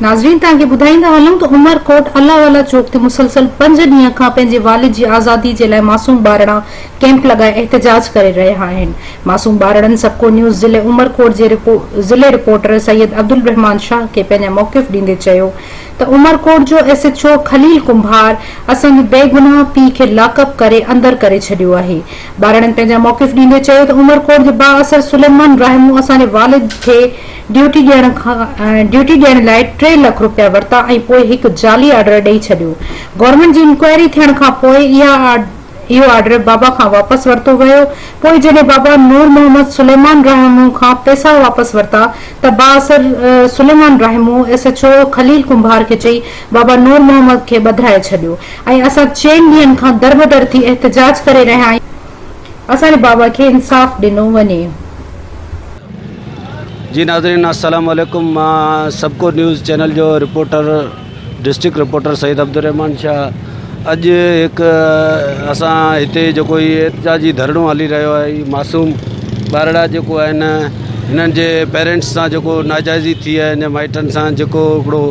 नाज़रीन तव्हांखे ॿुधाईंदा हलूं त उमरकोट अल्लाहवाला चौक ते मुसलसल 5 ॾींहं खां पंहिंजे वालिद जी आज़ादी जे लाइ मासूम ॿारड़ा कैंप लॻाए एहतजाज करे रहिया आहिनि। मासूम ॿारड़नि सबको न्यूज़ ज़िले उमरकोट जे ज़िले रिपोर्टर सैयद अब्दुल रहमान शाह खे पंहिंजा मौक़िफ़ ॾींदे चयो त उमरकोट जो SHO खलील कुंभार असांजे बेगुनाह पीउ खे लॉकअप करे अंदर करे छॾियो आहे। ॿारड़नि पंहिंजा मौक़िफ़ ॾींदे चयो त उमरकोट जे बाअसर सुलेमान रहमू असांजे वालिद खे ड्यूटी ॾियण लाइ 3 लाख रुपया वरिता ऐं पोइ हिकु जाली ऑर्डर ॾेई छॾियो। गवर्नमेंट जी इंक्वायरी थियण खां पोइ इहो ऑर्डर बाबा खां वापसि वरितो वियो। पोइ जॾहिं बाबा नूर मोहम्मद सुलेमान रहमू खां पैसा वापसि वरिता त बाअसर सुलेमान रहमू SHO खलील कुंभार खे चई बाबा नूर मोहम्मद खे ॿधाए छॾियो ऐं असां 4 ॾींहंनि खां दरबदर थी एहतजाज करे रहिया आहियूं। असांजे बाबा खे इंसाफ़ ॾिनो वञे। जी नाज़रीन अस्सलाम वालेकुम। मां सबको न्यूज़ चैनल जो reporter district reporter Syed Abdul Rahman Shah. अॼु हिकु असां हिते जेको एहतजाजी धरणो हली रहियो आहे। मासूम ॿारड़ा जेको आहिनि हिननि जे पेरेंट्स सां जेको नाजाइज़ी थी आहे, हिन माइटनि सां जेको हिकिड़ो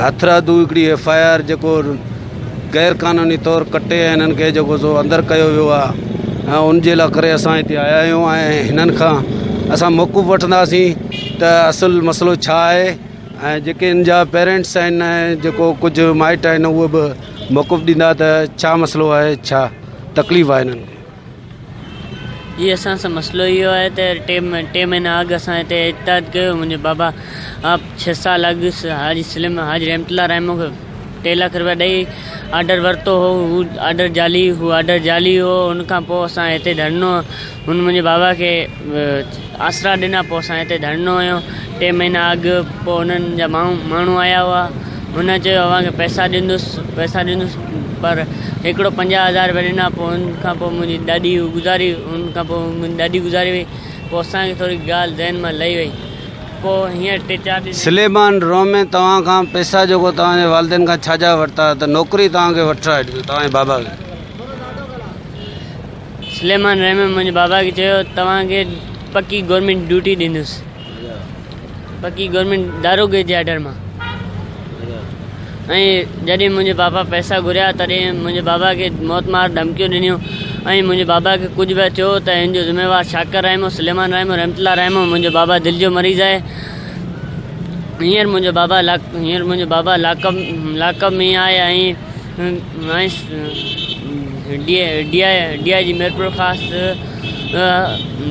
हथरादू हिकिड़ी FIR जेको गैर क़ानूनी तौरु कटे ऐं हिननि खे जेको सो अंदरि कयो वियो आहे ऐं उनजे लाइ करे असां हिते आया आहियूं ऐं हिननि खां असां मौक़िफ़ वठंदासीं त असुलु मसइलो छा आहे ऐं जेके इन जा पेरेंट्स आहिनि जेको कुझु माइट आहिनि उहे बि मौक़िफ़ ॾींदा त छा मसइलो आहे, छा तकलीफ़ आहे हिननि खे। जी असां सां मसइलो इहो आहे त 2 महीना अॻु असां हिते एहतजाज कयो। मुंहिंजे बाबा 6 साल अॻु हाजी रहमतुल्लाह रहमो खे 3 लाख रुपया ॾेई ऑर्डर वरितो हो। हू ऑर्डर जाली हो। उनखां पोइ असां हिते धरनो हुन मुंहिंजे बाबा खे आसरा ॾिना। पोइ असां हिते धरनो हुयो 2 महीना अॻु। पोइ हुननि जा माण्हू आया हुआ। हुन चयो अव्हांखे पैसा ॾींदुसि पर हिकिड़ो 50,000 रुपया ॾिना। पोइ हुनखां पोइ मुंहिंजी ॾाॾी गुज़ारी वई। पोइ असांखे थोरी ॻाल्हि ज़हन मां लही वई। पोइ हींअर 3-4 ॾींहं सुलेमान रोम में तव्हां खां पैसा जेको तव्हांजे वालिदनि खां छाजा वरिता त नौकिरी तव्हांखे वठाए ॾिनी तव्हांजे बाबा खे? सुलेमान रहमो मुंहिंजे बाबा खे चयो तव्हांखे पक्की गवर्नमेंट ड्यूटी ॾींदुसि, पक्की गवर्नमेंट दारोगे जे ऑर्डर मां। ऐं जॾहिं मुंहिंजे बाबा पैसा घुरिया तॾहिं मुंहिंजे बाबा खे मौत मार धमकियूं ॾिनियूं ऐं मुंहिंजे बाबा खे कुझु बि चयो त हिन जो ज़िम्मेवार शाकिर रहमो, सुलेमान रहमो, रहमतुल्लाह रहमो। मुंहिंजो बाबा दिलि जो मरीज़ आहे। हींअर मुंहिंजो बाबा लॉकअप में आहे ऐं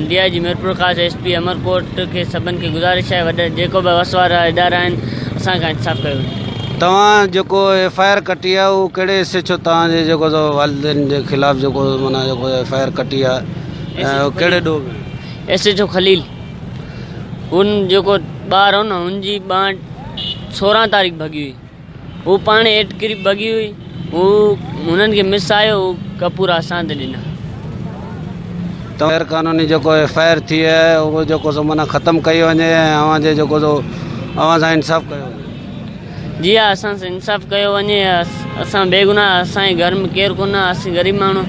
DIG मीरपुर ख़ासि SP अमरकोट खे सभिनि खे गुज़ारिश आहे जेको बि वस वारा इदारा आहिनि असांखां इंसाफ़ कयो। तव्हां जेको FIR कटी आहे उहो कहिड़े SHO तव्हांजे जेको वालिदनि जे ख़िलाफ़ु जेको माना जेको FIR कटी आहे कहिड़े ॾोह में? SHO खलील। हुन जेको ॿार हो न हुनजी 16 तारीख़ भॻी हुई। हू पाण हेठि किरी भॻी हुई। हू हुननि खे मिस आयो। हू कपूर असां ते ॾिना। गैर क़ानूनी जेको FIR थी आहे उहो जेको सो माना ख़तमु कई वञे ऐं अव्हांजे जेको सो अव्हां सां इंसाफ़ कयो वञे। जी हा असां सां इंसाफ़ कयो वञे। असां बेगुनाह, असांजे घर में केरु कोन आहे। असीं ग़रीब माण्हू,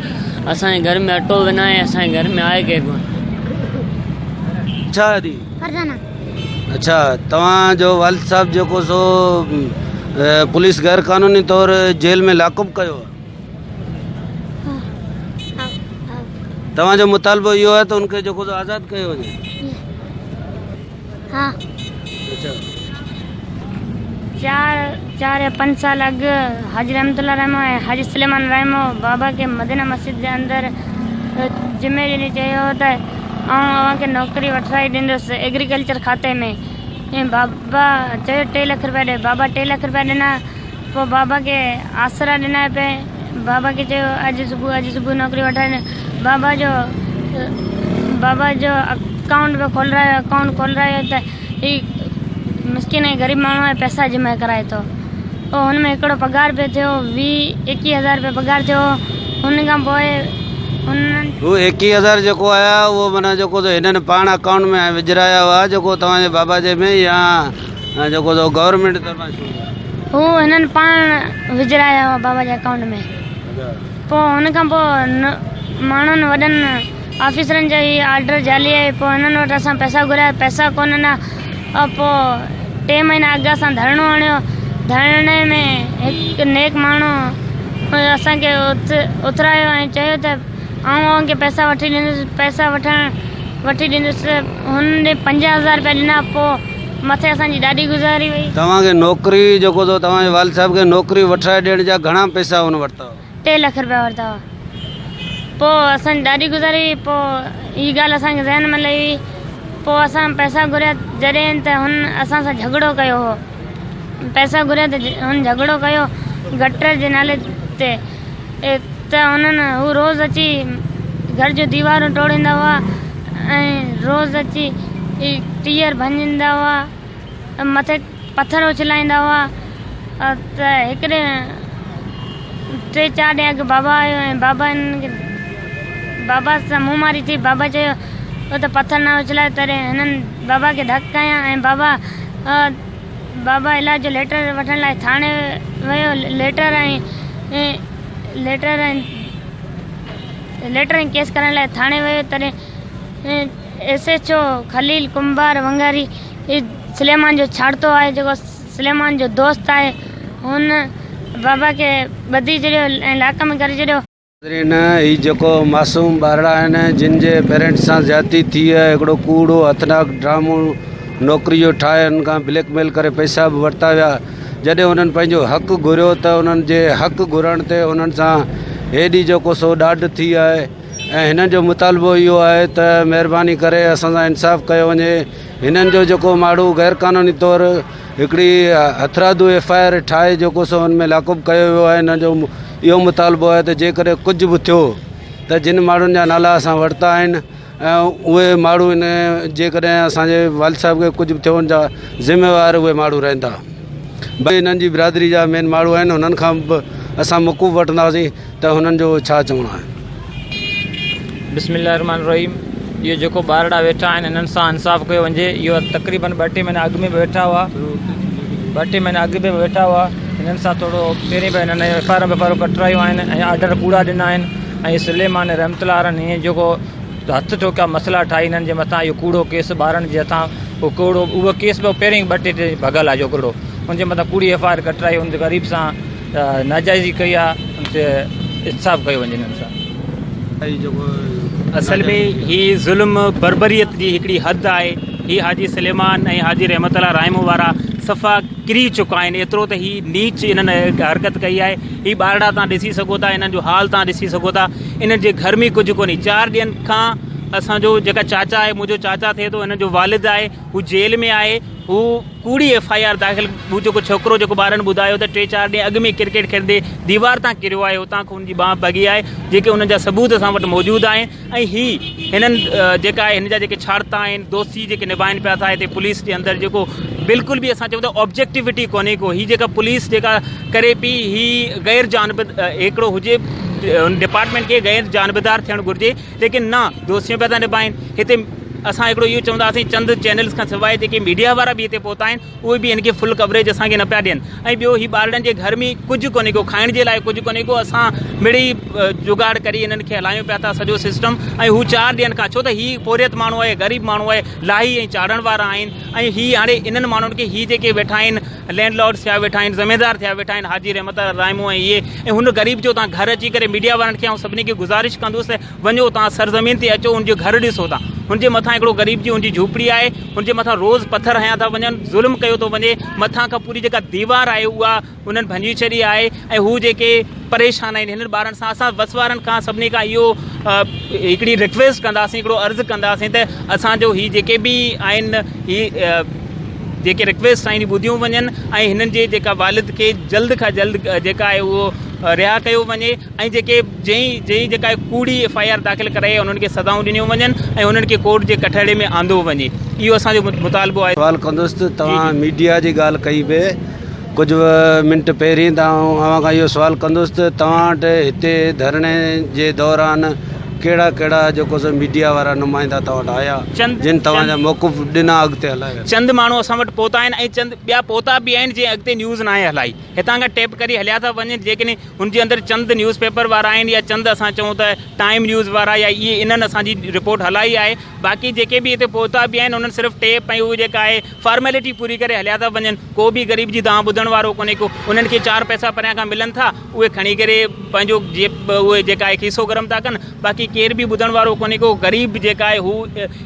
असांजे घर में अटो बि न आहे, असांजे घर में आहे केरु कोन। अच्छा दी अच्छा तव्हांजो वालिद साहब जेको सो पुलिस गैर क़ानूनी तौरु जेल में लॉकअप कयो आहे, तव्हांजो मुतालबो इहो आहे त उनखे जेको सो आज़ादु कयो वञे? हा। अच्छा 4 या 5 साल अॻु हाजी रहमतुल्लाह रहमो ऐं हाजी सुलेमान रहमो बाबा खे मदीना मस्जिद जे अंदरि जिम्मे ॾिनी चयो त अव्हांखे नौकिरी वठाए ॾींदुसि एग्रीकल्चर खाते में। ऐं बाबा चयो 3 लाख रुपया ॾे। बाबा 3 लाख रुपया ॾिना। पोइ बाबा खे आसरा ॾिना पे। बाबा खे चयो अॼु सुबुह नौकिरी वठाए। बाबा जो अकाउंट पे खोल रहा है त ही मिस्किन ऐं ग़रीब माण्हू आहे पैसा जमा कराए थो। पोइ हुन में हिकिड़ो पघार पे थियो 21,000 रुपया पघार थियो। हुन खां पोइ वो 21,000 जेको आया उहो माना जेको हिननि पाण अकाउंट में विझराया हुआ जेको तव्हांजे बाबा जे में या जेको गवर्नमेंट तरफ़ां? हू हिननि पाण विझराया हुआ बाबा जे अकाउंट में। पोइ हुन खां पोइ माण्हुनि वॾनि ऑफिसरनि जो ही ऑर्डर जाली आहे। पोइ हिननि वटि असां पैसा घुराया, पैसा कोन ॾिना। पोइ टे महीना अॻु असां धरणो हणियो। धरणे में हिकु नेक माण्हू असांखे उतरायो ऐं चयो त आउं खे पैसा वठी ॾींदुसि। पैसा वठी ॾींदुसि। हुन 50,000 रुपया ॾिना। पोइ मथे असांजी ॾाढी गुज़ारी वई। तव्हांखे नौकिरी जेको तो तव्हांजे वालिद साहिब खे नौकिरी वठाए ॾियण जा घणा पैसा हुन वरिता? 3 लाख रुपया वरिता हुआ। पोइ असांजी ॾाढी गुज़ारी। पोइ हीअ ॻाल्हि असांखे ज़हन में लही। पोइ असां पैसा घुरिया जॾहिं त हुन असां सां झगड़ो कयो हो। पैसा घुरिया त हुन झगड़ो कयो गटर जे नाले ते। त हुननि हू रोज़ अची घर जो दीवारूं तोड़ींदा हुआ ऐं रोज़ अची टीयर भंजींदा हुआ, मथे पत्थर उछलाईंदा हुआ। त हिकिड़े 3-4 ॾींहं अॻु बाबा आयो ऐं बाबा सां मुंहुं मारी थी। बाबा चयो हो त पत्थर न उछलाए। तॾहिं हिननि बाबा खे धक कयां ऐं बाबा इलाज जो लेटर वठण लाइ थाणे वियो। लेटर ऐं केस करण लाइ थाणे वियो। तॾहिं SHO खलील कुंभार वंगारी सलेमान जो छाड़तो आहे, जेको सलेमान जो दोस्त आहे, हुन बाबा खे ॿधी छॾियो ऐं लाक में करे छॾियो। ही जेको मासूम ॿारड़ा आहिनि जिन जे पेरेंट्स सां ज़्यादती थी आहे, हिकिड़ो कूड़ो हथनाक ड्रामो नौकिरी जो ठाहे हुन खां ब्लैकमेल करे पैसा बि वरिता विया। जॾहिं उन्हनि पंहिंजो हक़ु घुरियो त उन्हनि जे हक़ु घुरण ते उन्हनि सां हेॾी जेको सो ॾाढ थी आहे। ऐं हिननि जो मुतालबो इहो आहे त महिरबानी करे असां सां इंसाफ़ कयो वञे। हिननि जो जेको माण्हू गैर कानूनी तौरु हिकिड़ी हथरादू FIR ठाहे जेको सो हुन में लाकुब कयो वियो आहे, हिन जो इहो मुतालबो आहे त जेकॾहिं कुझु बि थियो त जिन माण्हुनि जा नाला असां वरिता आहिनि ऐं उहे माण्हू इन जेकॾहिं असांजे वालिद साहिब खे कुझु बि थियो उन जा ज़िम्मेवार उहे माण्हू रहंदा। भई हिननि जी बिरादरी जा मेन माण्हू आहिनि, हुननि खां बि असां मुकूफ़ वठंदासीं त हुननि जो छा चवणो आहे। बिस्मिल्लाहिर्रहमानिर्रहीम। इहो जेको ॿारड़ा वेठा आहिनि हिननि सां इंसाफ़ कयो वञे। इहो तक़रीबन 2-3 महीना अॻु में बि वेठा हुआ। 2-3 महीना अॻु में वेठा हुआ। हिननि सां थोरो पहिरीं बि हिननि FIR कटरायूं आहिनि ऐं ऑर्डर कूड़ा ॾिना आहिनि। ऐं सलेमान रहमतुल्लाह अलैहि हीअं जेको हथ ठोकिया मसइला ठाही हिननि जे मथां, इहो कूड़ो केस ॿारनि जे हथां उहो केस बि पहिरीं 2-3 भॻल आहे हिकिड़ो, हुनजे मथां कूड़ी FIR कटराई, हुन ग़रीब सां नाजाइज़ी कई आहे, हुनते इंसाफ़ कयो वञे हिननि सां। असल में ही ज़ुल्म बर्बरियत जी हिकिड़ी हद आहे। ही हाजी सलेमान ऐं हाजी रहमतुल्लाह रहमो वारा सफ़ा किरी चुका आहिनि। एतिरो त ही नीच इन्हनि हरकत कई आहे। ही ॿारड़ा तव्हां ॾिसी सघो था, इन्हनि जो हाल तव्हां ॾिसी सघो था। इन्हनि जे घर में कुझु कोन्हे। 4 ॾींहंनि खां असांजो जेका चाचा आहे, मुंहिंजो चाचा थिए थो, हिन जो वालिद आहे, हू जेल में आहे। हू कूड़ी FIR दाख़िल, हू जेको छोकिरो जेको ॿारनि ॿुधायो त 3-4 ॾींहं अॻु में क्रिकेट खेॾंदे दीवार तां किरियो आहे, हुतां खां हुनजी बांह भॻी आहे, जेके हुननि जा सबूत असां वटि मौजूदु आहिनि। ऐं हिननि जेका आहे हिन जा जेके छाड़ता आहिनि, दोस्ती जेके निभाइनि पिया था हिते पुलिस जे अंदरि, जेको बिल्कुलु बि असां चऊं था ऑब्जेक्टिविटी कोन्हे को। ही जेका पुलिस जेका करे पई, ही गैर जानब हिकिड़ो हुजे डिपार्टमेंट खे गैर जानबदार थियणु घुरिजे, लेकिन न दोस्तियूं पिया था निभाइनि। हिते असां हिकिड़ो इहो चवंदासीं, चंद चैनल्स खां सवाइ जेके मीडिया वारा बि हिते पहुता आहिनि, उहे बि हिनखे फुल कवरेज असांखे न पिया ॾियनि। ऐं ॿियो ही ॿारनि जे घर में कुझु कोन्हे को, खाइण जे लाइ कुझु कोन्हे को। असां मिड़ी जुगाड़ करे हिननि खे हलायूं पिया था सॼो सिस्टम। ऐं हू 4 ॾींहंनि खां, छो त ही पोरियत माण्हू आहे, ग़रीब माण्हू आहे, लाही ऐं चाढ़ण वारा आहिनि। ऐं ही हाणे इन्हनि माण्हुनि खे ही जेके वेठा आहिनि, लैंडलॉर्ड्स थिया वेठा आहिनि, ज़मीदार थिया वेठा आहिनि, हाजी रहमतुल्लाह रहमो ऐं इहे, ऐं हुन ग़रीब जो तव्हां घर अची करे मीडिया वारनि खे ऐं सभिनी खे गुज़ारिश कंदुसि, वञो तव्हां सरज़मीन ते अचो, हुनजो घर ॾिसो था। हुनजे मथां हिकिड़ो ग़रीब जी हुनजी झूपड़ी आहे, हुनजे मथां रोज़ पत्थर हयां था वञनि, ज़ुल्म कयो थो वञे। मथां खां पूरी जेका दीवार आहे उहा हुननि भंजी छॾी आहे। ऐं हू जेके परेशान आहिनि हिननि ॿारनि सां, असां बस वारनि खां सभिनी खां इहो हिकिड़ी रिक्वेस्ट कंदासीं, हिकिड़ो अर्ज़ु कंदासीं त असांजो ही जेके बि आहिनि, ही जेके रिक्वेस्ट आहिनि ॿुधियूं वञनि ऐं हिननि जे जेका वालिद खे जल्द खां जल्द जेका आहे उहो रिहा कयो वञे। ऐं जेके जंहिं जेका आहे कूड़ी FIR दाख़िल कराई, उन्हनि खे सज़ाऊं ॾिनियूं वञनि ऐं उन्हनि खे कोर्ट जे कठहरे में आंदो वञे। इहो असांजो मुतालबो आहे। सवाल कंदुसि, तव्हां मीडिया जी ॻाल्हि कई पे कुझु मिंट पहिरीं, तव्हां खां इहो सवाल कंदुसि त तव्हां वटि हिते धरणे जे दौरान कहिड़ा कहिड़ा जेको सो मीडिया वारा नुमाइंदा तव्हां वटि आया जिन तव्हांजा मौक़ुफ़ ॾिना अॻिते हलाया? चंद माण्हू असां वटि पहुता आहिनि ऐं चंद ॿिया पहुता बि आहिनि जीअं अॻिते न्यूज़ न आहे हलाई, हितां खां टेप करे हलिया था वञनि, जेकॾहिं हुनजे अंदरि चंद न्यूज़ पेपर वारा आहिनि या चंद असां चऊं त टाइम न्यूज़ वारा या इहे इन्हनि असांजी रिपोर्ट हलाई आहे। बाक़ी जेके बि हिते पहुता बि आहिनि उन्हनि सिर्फ़ु टेप ऐं उहा जेका आहे फॉर्मेलिटी पूरी करे हलिया था वञनि। को बि ग़रीब जी दां ॿुधण वारो कोन्हे को, उन्हनि खे 4 पैसा परियां खां मिलनि था, उहे खणी करे पंहिंजो उहे जेका आहे खीसो गरम था कनि। बाक़ी केर बि ॿुधण वारो कोन्हे को, ग़रीब जेका आहे हू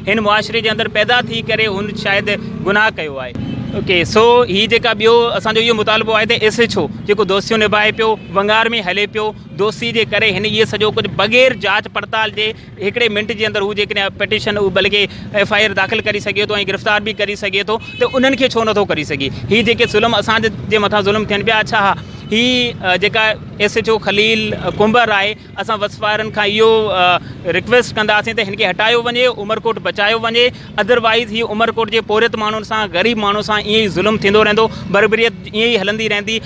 हिन मुआशिरे जे अंदरि पैदा थी करे हुन शायदि गुनाह कयो आहे। ओके, सो हीअ जेका ॿियो असांजो इहो मुतालबो आहे त SHO जेको दोस्तियूं निभाए पियो, वंगार में हले पियो, दोस्ती जे करे हिन इहे सॼो कुझु बग़ैर जांच पड़ताल जे हिकिड़े मिंट जे अंदरि हू जेकॾहिं पिटिशन बल्कि FIR दाख़िल करे सघे थो ऐं गिरफ़्तार बि करे सघे थो, त उन्हनि खे छो नथो करे सघे? हीअ जेके ज़ुल्म असांजे मथां ज़ुल्म थियनि पिया, अच्छा हा ही जेका SHO खलील कुंबर आहे, असां वसफ़ वारनि खां इहो रिक्वेस्ट कंदासीं त हिन खे हटायो वञे, उमरकोट बचायो वञे। अदरवाइज़ हीअ उमरकोट जे पोरियत माण्हुनि सां, ग़रीब माण्हुनि सां ईअं ई ज़ुल्म थींदो रहंदो, बर्बरियत ईअं ई हलंदी रहंदी।